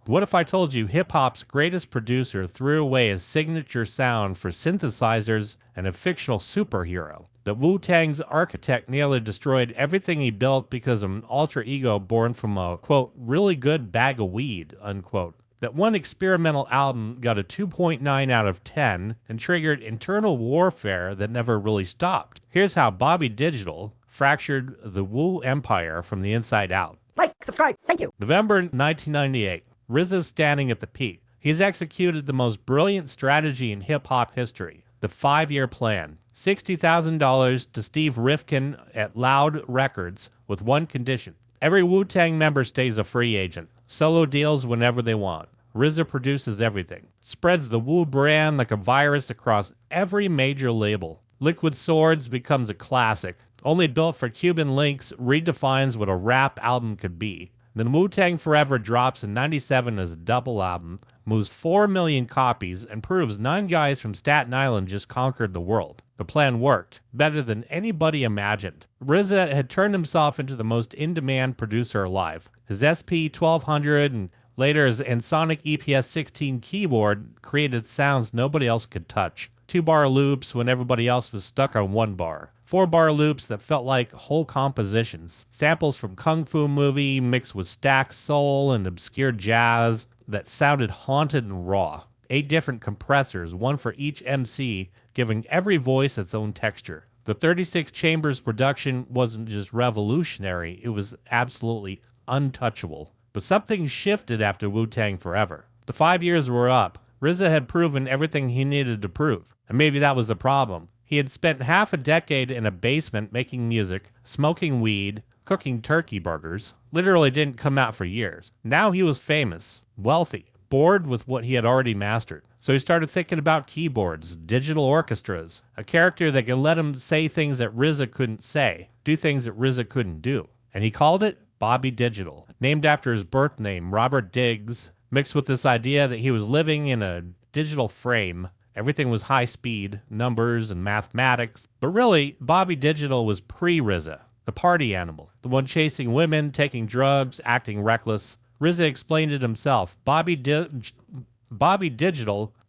What if I told you hip-hop's greatest producer threw away his signature sound for synthesizers and a fictional superhero? That Wu-Tang's architect nearly destroyed everything he built because of an alter ego born from a, quote, really good bag of weed, unquote. That one experimental album got a 2.9 out of 10 and triggered internal warfare that never really stopped. Here's how Bobby Digital fractured the Wu Empire from the inside out. Like, subscribe, thank you. November 1998. RZA's standing at the peak. He's executed the most brilliant strategy in hip-hop history. The 5-year plan. $60,000 to Steve Rifkin at Loud Records with one condition. Every Wu-Tang member stays a free agent. Solo deals whenever they want. RZA produces everything. Spreads the Wu brand like a virus across every major label. Liquid Swords becomes a classic. Only built for Cuban Linx redefines what a rap album could be. Then Wu-Tang Forever drops in '97 as a double album, moves 4 million copies, and proves 9 guys from Staten Island just conquered the world. The plan worked, better than anybody imagined. RZA had turned himself into the most in-demand producer alive. His SP-1200 and later his Ensoniq EPS-16 keyboard created sounds nobody else could touch. 2-bar loops when everybody else was stuck on 1 bar. 4-bar loops that felt like whole compositions. Samples from Kung Fu Movie mixed with stacked soul and obscure jazz that sounded haunted and raw. 8 different compressors, one for each MC, giving every voice its own texture. The 36 chambers production wasn't just revolutionary, it was absolutely untouchable. But something shifted after Wu-Tang Forever. The 5 years were up. RZA had proven everything he needed to prove. And maybe that was the problem. He had spent half a decade in a basement making music, smoking weed, cooking turkey burgers. Literally didn't come out for years. Now he was famous, wealthy, bored with what he had already mastered. So he started thinking about keyboards, digital orchestras, a character that could let him say things that RZA couldn't say, do things that RZA couldn't do. And he called it Bobby Digital, named after his birth name, Robert Diggs, mixed with this idea that he was living in a digital frame. Everything was high speed, numbers and mathematics. But really, Bobby Digital was pre-RZA, the party animal, the one chasing women, taking drugs, acting reckless. RZA explained it himself. Bobby Digital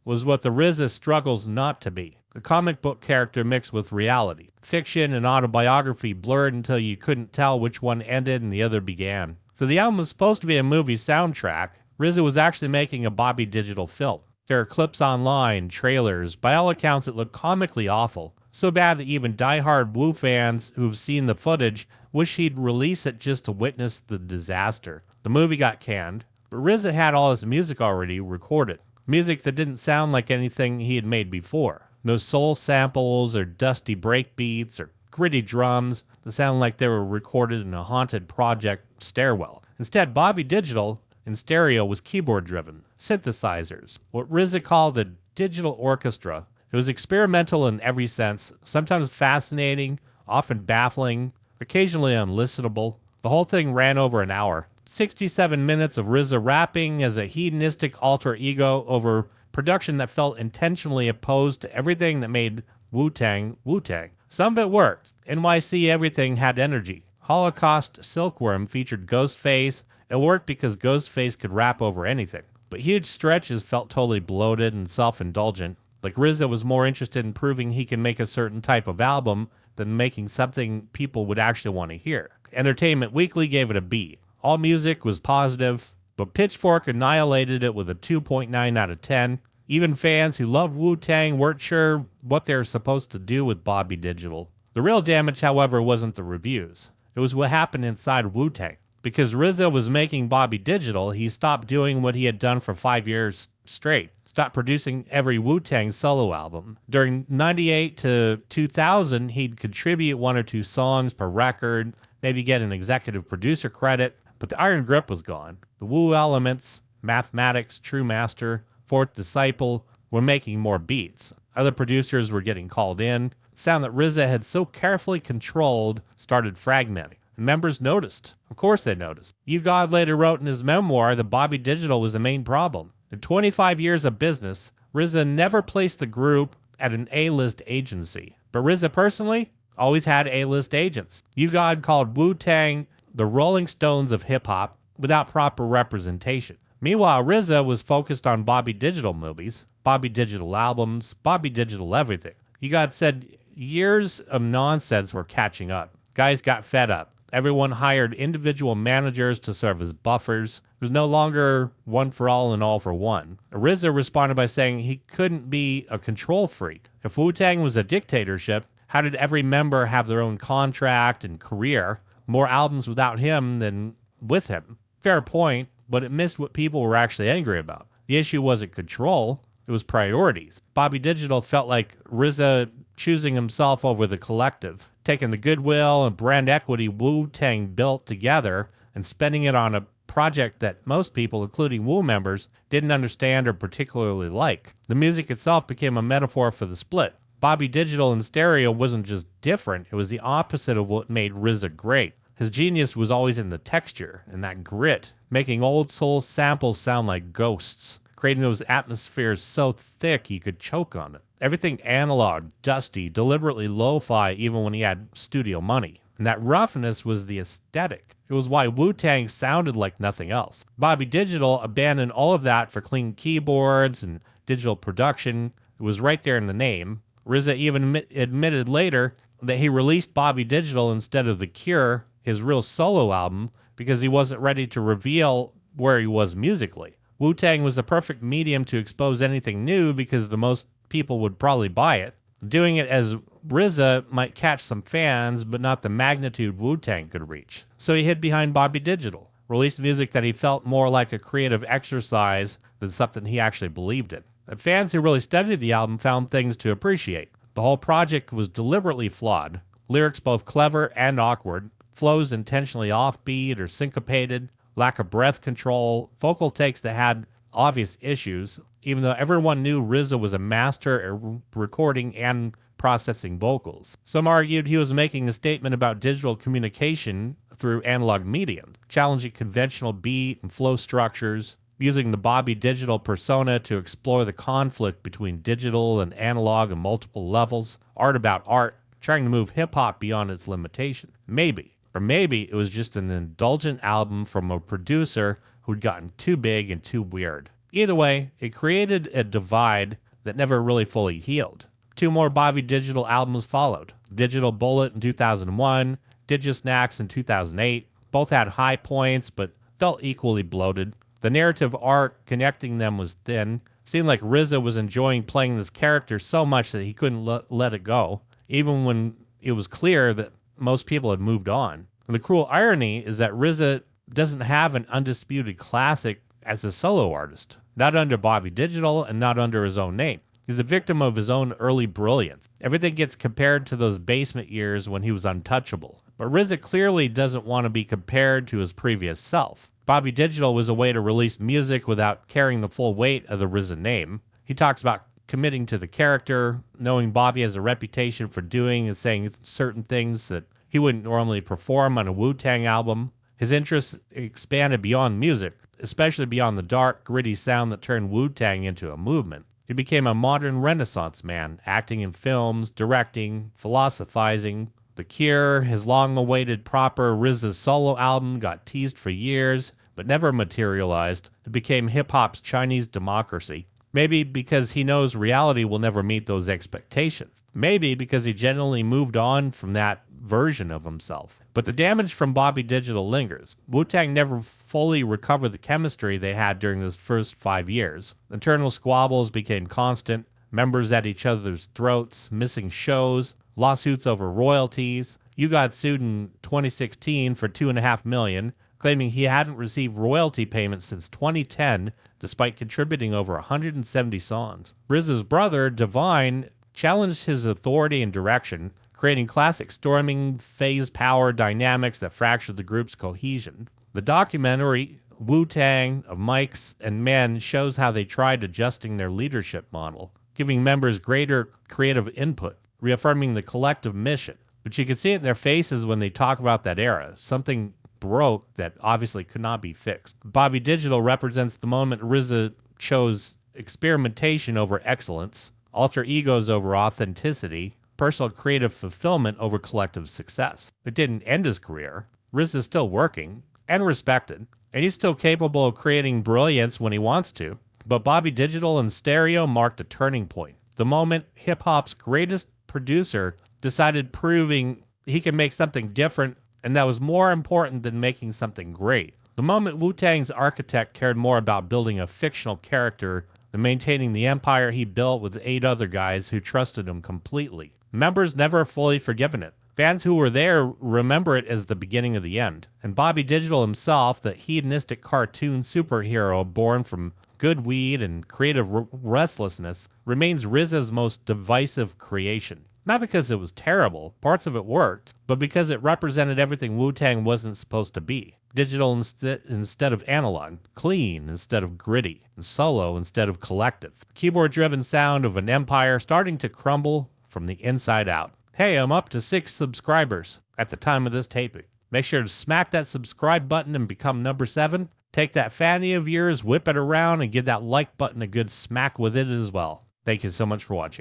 was what the RZA struggles not to be. A comic book character mixed with reality. Fiction and autobiography blurred until you couldn't tell which one ended and the other began. So the album was supposed to be a movie soundtrack. RZA was actually making a Bobby Digital film. There are clips online, trailers. By all accounts, it looked comically awful. So bad that even die-hard Wu fans who've seen the footage wish he'd release it just to witness the disaster. The movie got canned, but RZA had all his music already recorded. Music that didn't sound like anything he had made before. No soul samples or dusty break beats or gritty drums that sounded like they were recorded in a haunted project stairwell. Instead, Bobby Digital in stereo was keyboard-driven. Synthesizers, what RZA called a digital orchestra. It was experimental in every sense, sometimes fascinating, often baffling, occasionally unlistenable. The whole thing ran over an hour. 67 minutes of RZA rapping as a hedonistic alter ego over production that felt intentionally opposed to everything that made Wu-Tang Wu-Tang. Some of it worked. NYC Everything had energy. Holocaust Silkworm featured Ghostface. It worked because Ghostface could rap over anything. But huge stretches felt totally bloated and self-indulgent. Like RZA was more interested in proving he can make a certain type of album than making something people would actually want to hear. Entertainment Weekly gave it a B. All music was positive, but Pitchfork annihilated it with a 2.9 out of 10. Even fans who loved Wu-Tang weren't sure what they were supposed to do with Bobby Digital. The real damage, however, wasn't the reviews. It was what happened inside Wu-Tang. Because RZA was making Bobby Digital, he stopped doing what he had done for 5 years straight. Stopped producing every Wu-Tang solo album. During 98 to 2000, he'd contribute 1 or 2 songs per record, maybe get an executive producer credit, but the iron grip was gone. The Wu elements, Mathematics, True Master, Fourth Disciple, were making more beats. Other producers were getting called in. The sound that RZA had so carefully controlled started fragmenting. Members noticed. Of course they noticed. U-God later wrote in his memoir that Bobby Digital was the main problem. In 25 years of business, RZA never placed the group at an A-list agency. But RZA personally always had A-list agents. U-God called Wu-Tang the Rolling Stones of hip-hop without proper representation. Meanwhile, RZA was focused on Bobby Digital movies, Bobby Digital albums, Bobby Digital everything. You got said years of nonsense were catching up. Guys got fed up. Everyone hired individual managers to serve as buffers. It was no longer one for all and all for one. RZA responded by saying he couldn't be a control freak. If Wu-Tang was a dictatorship, how did every member have their own contract and career? More albums without him than with him. Fair point, but it missed what people were actually angry about. The issue wasn't control, it was priorities. Bobby Digital felt like RZA choosing himself over the collective, taking the goodwill and brand equity Wu-Tang built together and spending it on a project that most people, including Wu members, didn't understand or particularly like. The music itself became a metaphor for the split. Bobby Digital in stereo wasn't just different, it was the opposite of what made RZA great. His genius was always in the texture and that grit, making old soul samples sound like ghosts, creating those atmospheres so thick you could choke on it. Everything analog, dusty, deliberately lo-fi even when he had studio money. And that roughness was the aesthetic. It was why Wu-Tang sounded like nothing else. Bobby Digital abandoned all of that for clean keyboards and digital production. It was right there in the name. RZA even admitted later that he released Bobby Digital instead of The Cure, his real solo album, because he wasn't ready to reveal where he was musically. Wu-Tang was the perfect medium to expose anything new because the most people would probably buy it. Doing it as RZA might catch some fans, but not the magnitude Wu-Tang could reach. So he hid behind Bobby Digital, released music that he felt more like a creative exercise than something he actually believed in. And fans who really studied the album found things to appreciate. The whole project was deliberately flawed. Lyrics both clever and awkward, flows intentionally offbeat or syncopated, lack of breath control, vocal takes that had obvious issues, even though everyone knew RZA was a master at recording and processing vocals. Some argued he was making a statement about digital communication through analog mediums, challenging conventional beat and flow structures, using the Bobby Digital persona to explore the conflict between digital and analog on multiple levels, art about art, trying to move hip-hop beyond its limitation. Maybe. Or maybe it was just an indulgent album from a producer who'd gotten too big and too weird. Either way, it created a divide that never really fully healed. 2 more Bobby Digital albums followed. Digital Bullet in 2001, Digisnacks in 2008. Both had high points, but felt equally bloated. The narrative arc connecting them was thin. Seemed like RZA was enjoying playing this character so much that he couldn't let it go, even when it was clear that most people had moved on. And the cruel irony is that RZA doesn't have an undisputed classic as a solo artist, not under Bobby Digital and not under his own name. He's a victim of his own early brilliance. Everything gets compared to those basement years when he was untouchable. But RZA clearly doesn't want to be compared to his previous self. Bobby Digital was a way to release music without carrying the full weight of the RZA name. He talks about committing to the character, knowing Bobby has a reputation for doing and saying certain things that he wouldn't normally perform on a Wu-Tang album. His interests expanded beyond music, especially beyond the dark, gritty sound that turned Wu-Tang into a movement. He became a modern Renaissance man, acting in films, directing, philosophizing. The Cure, his long-awaited proper RZA solo album, got teased for years, but never materialized. It became hip-hop's Chinese democracy. Maybe because he knows reality will never meet those expectations. Maybe because he genuinely moved on from that version of himself. But the damage from Bobby Digital lingers. Wu-Tang never fully recovered the chemistry they had during those first 5 years. Internal squabbles became constant, members at each other's throats, missing shows, lawsuits over royalties. You got sued in 2016 for $2.5 million, claiming he hadn't received royalty payments since 2010, despite contributing over 170 songs. RZA's brother, Divine, challenged his authority and direction, creating classic storming phase power dynamics that fractured the group's cohesion. The documentary, Wu-Tang, of Mics and Men, shows how they tried adjusting their leadership model, giving members greater creative input, reaffirming the collective mission. But you can see it in their faces when they talk about that era. Something broke that obviously could not be fixed. Bobby Digital represents the moment RZA chose experimentation over excellence, alter egos over authenticity, personal creative fulfillment over collective success. It didn't end his career. RZA's still working and respected. and he's still capable of creating brilliance when he wants to. But Bobby Digital and Stereo marked a turning point. The moment hip-hop's greatest producer decided proving he could make something different, and that was more important than making something great. The moment Wu-Tang's architect cared more about building a fictional character than maintaining the empire he built with 8 other guys who trusted him completely. Members never fully forgiven it. Fans who were there remember it as the beginning of the end. And Bobby Digital himself, the hedonistic cartoon superhero born from good weed and creative restlessness, remains RZA's most divisive creation. Not because it was terrible, parts of it worked, but because it represented everything Wu-Tang wasn't supposed to be. Digital instead of analog, clean instead of gritty, and solo instead of collective. Keyboard-driven sound of an empire starting to crumble from the inside out. Hey, I'm up to 6 subscribers at the time of this taping. Make sure to smack that subscribe button and become number 7. Take that fanny of yours, whip it around, and give that like button a good smack with it as well. Thank you so much for watching.